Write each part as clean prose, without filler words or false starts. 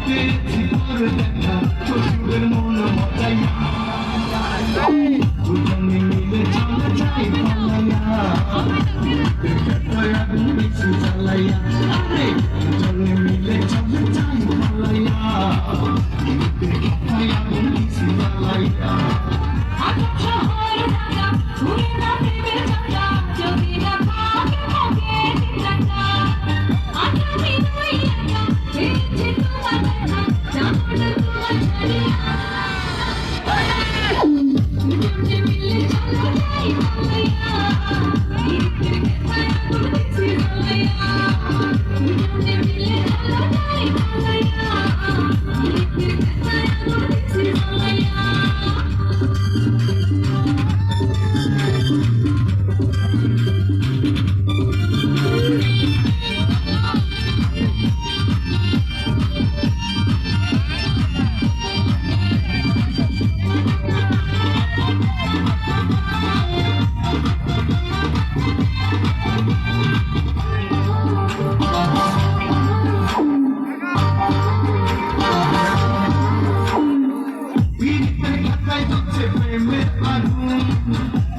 পেয়েছি তোর দেখা শ্বশুরের মন মজাইয়া দুজনে মিলে চলে যাই পালাইয়া আগুন বেশি জ্বালাইয়া আরে দুজনে মিলে চলে যাই পালাইয়া আগুন বেশি জ্বালাইয়া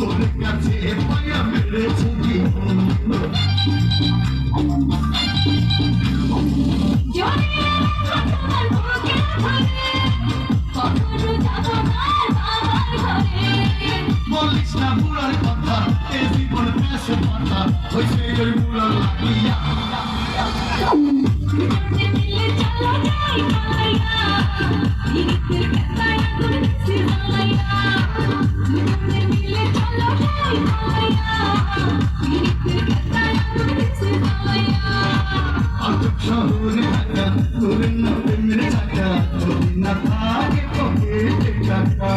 তোর কাছে পায়া মেরেছে জীবন বলিস না বুড়ার কথা এ জীবন পেছে পাতা হইছে ওই বুড়ার লাগিয়া শহরে থাকা তোর না প্রেমের টাকা যদি না থাকে পকেটে টাকা